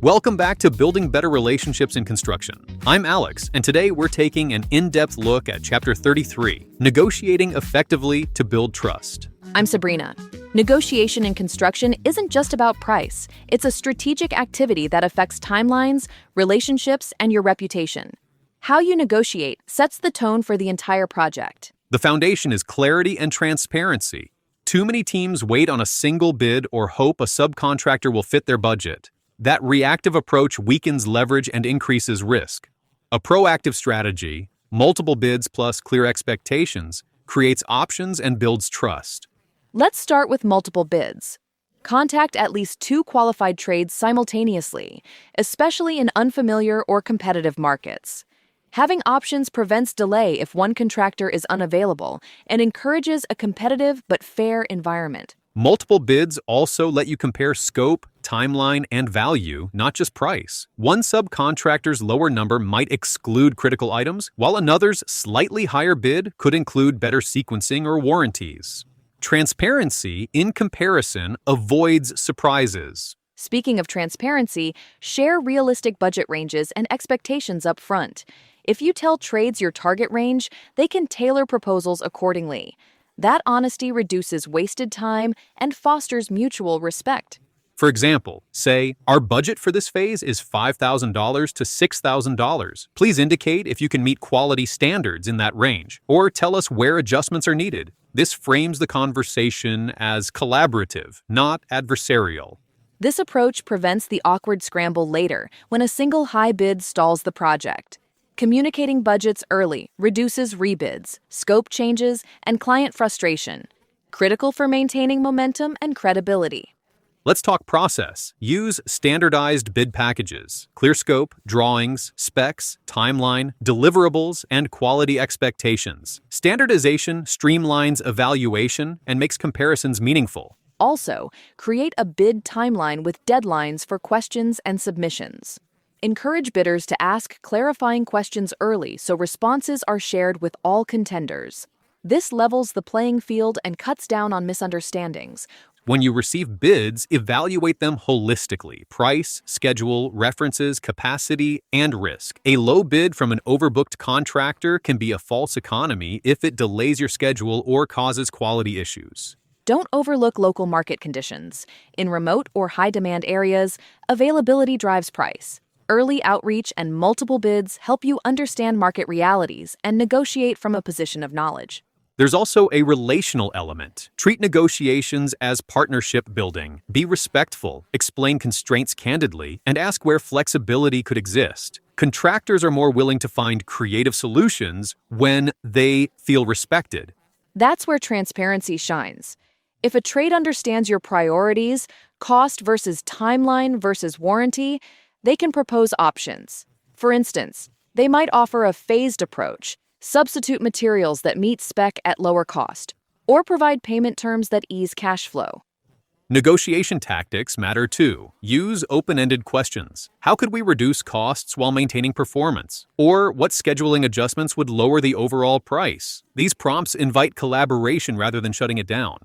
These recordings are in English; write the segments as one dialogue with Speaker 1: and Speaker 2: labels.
Speaker 1: Welcome back to Building Better Relationships in Construction. I'm Alex, and today we're taking an in-depth look at Chapter 33, Negotiating Effectively to Build Trust.
Speaker 2: I'm Sabrina. Negotiation in construction isn't just about price. It's a strategic activity that affects timelines, relationships, and your reputation. How you negotiate sets the tone for the entire project.
Speaker 1: The foundation is clarity and transparency. Too many teams wait on a single bid or hope a subcontractor will fit their budget. That reactive approach weakens leverage and increases risk. A proactive strategy, multiple bids plus clear expectations, creates options and builds trust.
Speaker 2: Let's start with multiple bids. Contact at least 2 qualified trades simultaneously, especially in unfamiliar or competitive markets. Having options prevents delay if one contractor is unavailable and encourages a competitive but fair environment.
Speaker 1: Multiple bids also let you compare scope, timeline, and value, not just price. One subcontractor's lower number might exclude critical items, while another's slightly higher bid could include better sequencing or warranties. Transparency, in comparison, avoids surprises.
Speaker 2: Speaking of transparency, share realistic budget ranges and expectations up front. If you tell trades your target range, they can tailor proposals accordingly. That honesty reduces wasted time and fosters mutual respect.
Speaker 1: For example, say, our budget for this phase is $5,000 to $6,000. Please indicate if you can meet quality standards in that range, or tell us where adjustments are needed. This frames the conversation as collaborative, not adversarial.
Speaker 2: This approach prevents the awkward scramble later when a single high bid stalls the project. Communicating budgets early reduces rebids, scope changes, and client frustration, critical for maintaining momentum and credibility.
Speaker 1: Let's talk process. Use standardized bid packages, clear scope, drawings, specs, timeline, deliverables, and quality expectations. Standardization streamlines evaluation and makes comparisons meaningful.
Speaker 2: Also, create a bid timeline with deadlines for questions and submissions. Encourage bidders to ask clarifying questions early so responses are shared with all contenders. This levels the playing field and cuts down on misunderstandings.
Speaker 1: When you receive bids, evaluate them holistically: price, schedule, references, capacity, and risk. A low bid from an overbooked contractor can be a false economy if it delays your schedule or causes quality issues.
Speaker 2: Don't overlook local market conditions. In remote or high-demand areas, availability drives price. Early outreach and multiple bids help you understand market realities and negotiate from a position of knowledge.
Speaker 1: There's also a relational element. Treat negotiations as partnership building. Be respectful, explain constraints candidly, and ask where flexibility could exist. Contractors are more willing to find creative solutions when they feel respected.
Speaker 2: That's where transparency shines. If a trade understands your priorities, cost versus timeline versus warranty, they can propose options. For instance, they might offer a phased approach, substitute materials that meet spec at lower cost, or provide payment terms that ease cash flow.
Speaker 1: Negotiation tactics matter too. Use open-ended questions. How could we reduce costs while maintaining performance? Or what scheduling adjustments would lower the overall price? These prompts invite collaboration rather than shutting it down.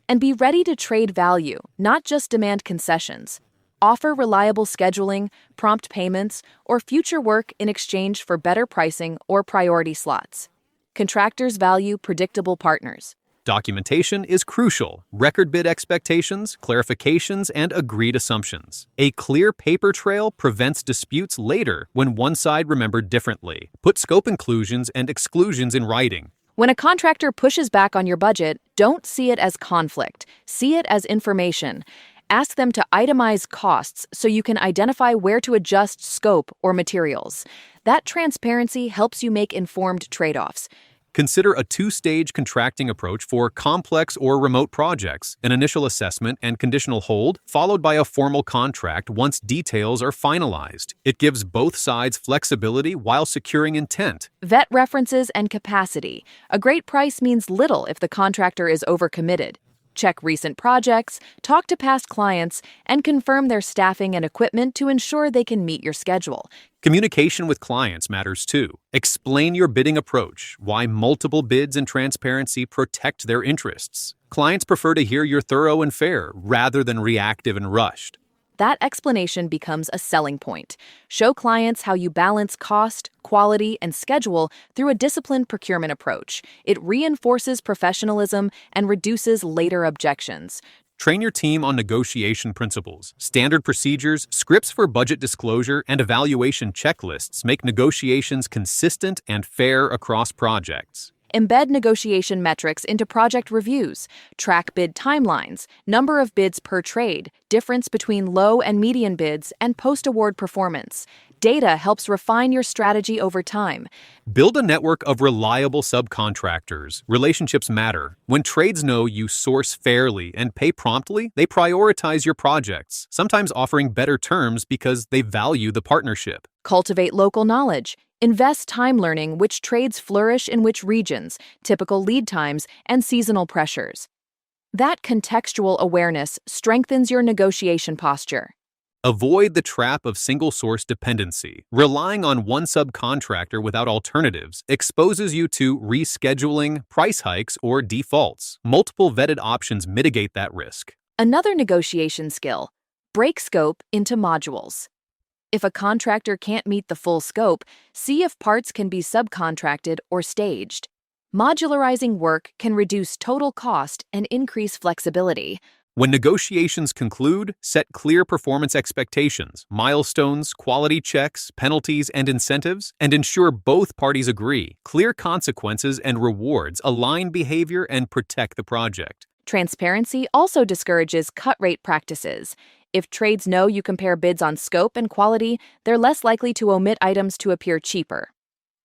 Speaker 2: And be ready to trade value, not just demand concessions. Offer reliable scheduling, prompt payments, or future work in exchange for better pricing or priority slots. Contractors value predictable partners.
Speaker 1: Documentation is crucial. Record bid expectations, clarifications, and agreed assumptions. A clear paper trail prevents disputes later when one side remembered differently. Put scope inclusions and exclusions in writing.
Speaker 2: When a contractor pushes back on your budget, don't see it as conflict. See it as information. Ask them to itemize costs so you can identify where to adjust scope or materials. That transparency helps you make informed trade-offs.
Speaker 1: Consider a 2-stage contracting approach for complex or remote projects: an initial assessment and conditional hold, followed by a formal contract once details are finalized. It gives both sides flexibility while securing intent.
Speaker 2: Vet references and capacity. A great price means little if the contractor is overcommitted. Check recent projects, talk to past clients, and confirm their staffing and equipment to ensure they can meet your schedule.
Speaker 1: Communication with clients matters too. Explain your bidding approach, why multiple bids and transparency protect their interests. Clients prefer to hear you're thorough and fair rather than reactive and rushed.
Speaker 2: That explanation becomes a selling point. Show clients how you balance cost, quality, and schedule through a disciplined procurement approach. It reinforces professionalism and reduces later objections.
Speaker 1: Train your team on negotiation principles. Standard procedures, scripts for budget disclosure, and evaluation checklists make negotiations consistent and fair across projects.
Speaker 2: Embed negotiation metrics into project reviews. Track bid timelines, number of bids per trade, difference between low and median bids, and post-award performance. Data helps refine your strategy over time.
Speaker 1: Build a network of reliable subcontractors. Relationships matter. When trades know you source fairly and pay promptly, they prioritize your projects, sometimes offering better terms because they value the partnership.
Speaker 2: Cultivate local knowledge. Invest time learning which trades flourish in which regions, typical lead times, and seasonal pressures. That contextual awareness strengthens your negotiation posture.
Speaker 1: Avoid the trap of single-source dependency. Relying on one subcontractor without alternatives exposes you to rescheduling, price hikes, or defaults. Multiple vetted options mitigate that risk.
Speaker 2: Another negotiation skill: break scope into modules. If a contractor can't meet the full scope, see if parts can be subcontracted or staged. Modularizing work can reduce total cost and increase flexibility.
Speaker 1: When negotiations conclude, set clear performance expectations, milestones, quality checks, penalties, and incentives, and ensure both parties agree. Clear consequences and rewards align behavior and protect the project.
Speaker 2: Transparency also discourages cut-rate practices. If trades know you compare bids on scope and quality, they're less likely to omit items to appear cheaper.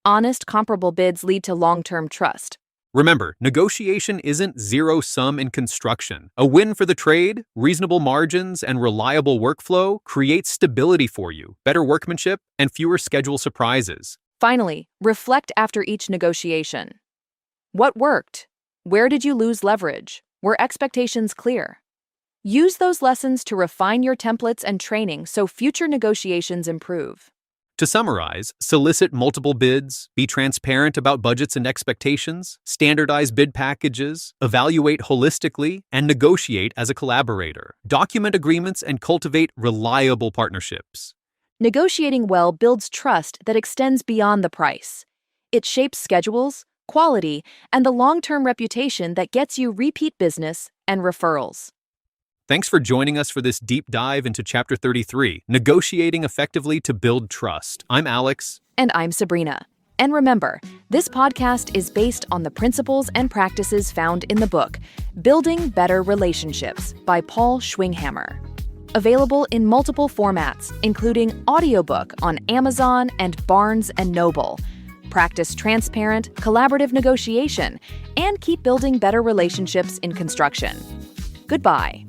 Speaker 2: Honest, comparable bids lead to long-term trust.
Speaker 1: Remember, negotiation isn't zero-sum in construction. A win for the trade, reasonable margins, and reliable workflow create stability for you, better workmanship, and fewer schedule surprises.
Speaker 2: Finally, reflect after each negotiation. What worked? Where did you lose leverage? Were expectations clear? Use those lessons to refine your templates and training so future negotiations improve.
Speaker 1: To summarize, solicit multiple bids, be transparent about budgets and expectations, standardize bid packages, evaluate holistically, and negotiate as a collaborator. Document agreements and cultivate reliable partnerships.
Speaker 2: Negotiating well builds trust that extends beyond the price. It shapes schedules, quality, and the long-term reputation that gets you repeat business and referrals.
Speaker 1: Thanks for joining us for this deep dive into Chapter 33, Negotiating Effectively to Build Trust. I'm Alex.
Speaker 2: And I'm Sabrina. And remember, this podcast is based on the principles and practices found in the book, Building Better Relationships by Paul Schwinghammer. Available in multiple formats, including audiobook on Amazon and Barnes & Noble. Practice transparent, collaborative negotiation, and keep building better relationships in construction. Goodbye.